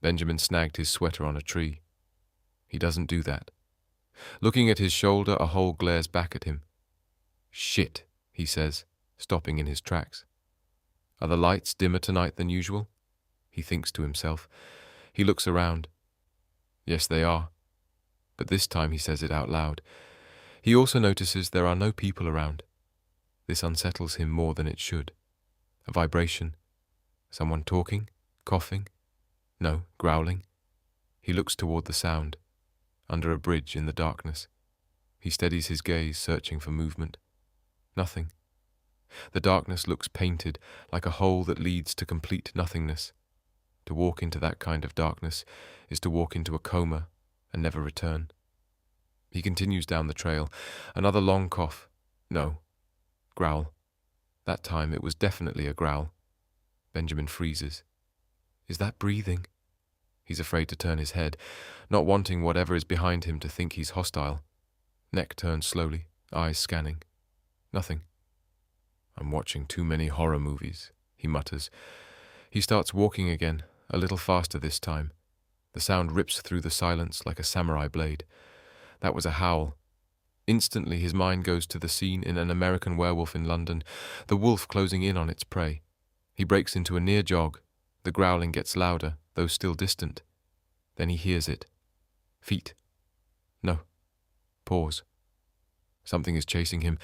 Benjamin snagged his sweater on a tree. He doesn't do that. Looking at his shoulder, a hole glares back at him. "Shit," he says, stopping in his tracks. "Are the lights dimmer tonight than usual?" He thinks to himself. He looks around. Yes, they are. But this time he says it out loud. He also notices there are no people around. This unsettles him more than it should. A vibration. Someone talking? Coughing? No, growling. He looks toward the sound. Under a bridge in the darkness. He steadies his gaze, searching for movement. Nothing. The darkness looks painted, like a hole that leads to complete nothingness. To walk into that kind of darkness is to walk into a coma and never return. He continues down the trail. Another long cough. No. Growl. That time it was definitely a growl. Benjamin freezes. Is that breathing? He's afraid to turn his head, not wanting whatever is behind him to think he's hostile. Neck turns slowly, eyes scanning. Nothing. I'm watching too many horror movies, he mutters. He starts walking again, a little faster this time. The sound rips through the silence like a samurai blade. That was a howl. Instantly his mind goes to the scene in An American Werewolf in London, the wolf closing in on its prey. He breaks into a near jog. The growling gets louder, though still distant. Then he hears it. Feet. No. Pause. Something is chasing him.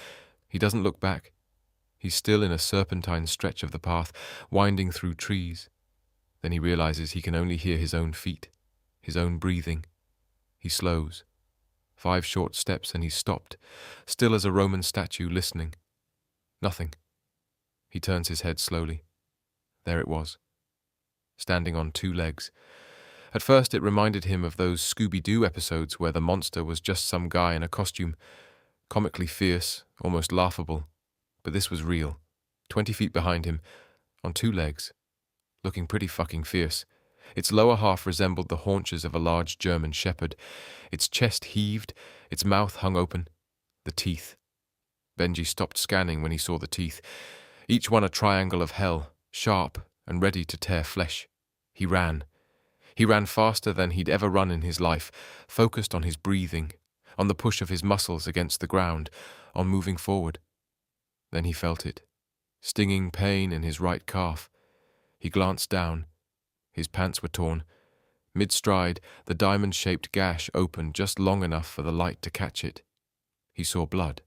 He doesn't look back. He's still in a serpentine stretch of the path, winding through trees. Then he realizes he can only hear his own feet, his own breathing. He slows. 5 short steps and he's stopped, still as a Roman statue, listening. Nothing. He turns his head slowly. There it was. Standing on 2 legs. At first it reminded him of those Scooby-Doo episodes where the monster was just some guy in a costume, comically fierce, almost laughable. But this was real. 20 feet behind him, on 2 legs, looking pretty fucking fierce. Its lower half resembled the haunches of a large German shepherd. Its chest heaved, its mouth hung open. The teeth. Benji stopped scanning when he saw the teeth, each one a triangle of hell, sharp and ready to tear flesh. He ran. He ran faster than he'd ever run in his life, focused on his breathing, on the push of his muscles against the ground, on moving forward. Then he felt it, stinging pain in his right calf. He glanced down. His pants were torn. Mid-stride, the diamond-shaped gash opened just long enough for the light to catch it. He saw blood.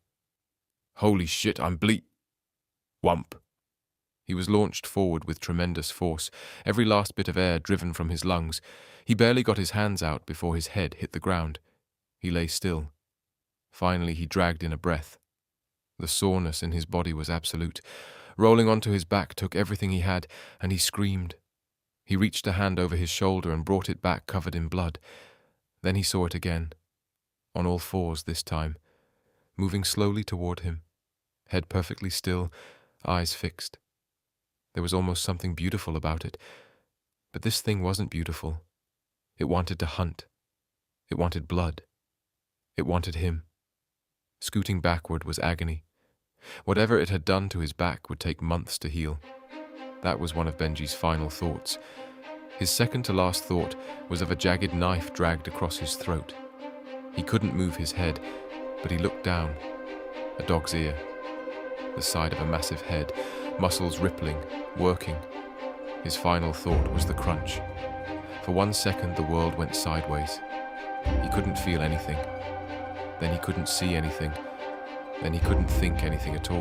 Holy shit, I'm Whump. He was launched forward with tremendous force, every last bit of air driven from his lungs. He barely got his hands out before his head hit the ground. He lay still. Finally, he dragged in a breath. The soreness in his body was absolute. Rolling onto his back took everything he had, and he screamed. He reached a hand over his shoulder and brought it back covered in blood. Then he saw it again, on all 4s this time, moving slowly toward him, head perfectly still, eyes fixed. There was almost something beautiful about it, but this thing wasn't beautiful. It wanted to hunt. It wanted blood. It wanted him. Scooting backward was agony. Whatever it had done to his back would take months to heal. That was one of Benji's final thoughts. His second-to-last thought was of a jagged knife dragged across his throat. He couldn't move his head, but he looked down. A dog's ear. The side of a massive head, muscles rippling, working. His final thought was the crunch. For 1 second, the world went sideways. He couldn't feel anything. Then he couldn't see anything. Then he couldn't think anything at all.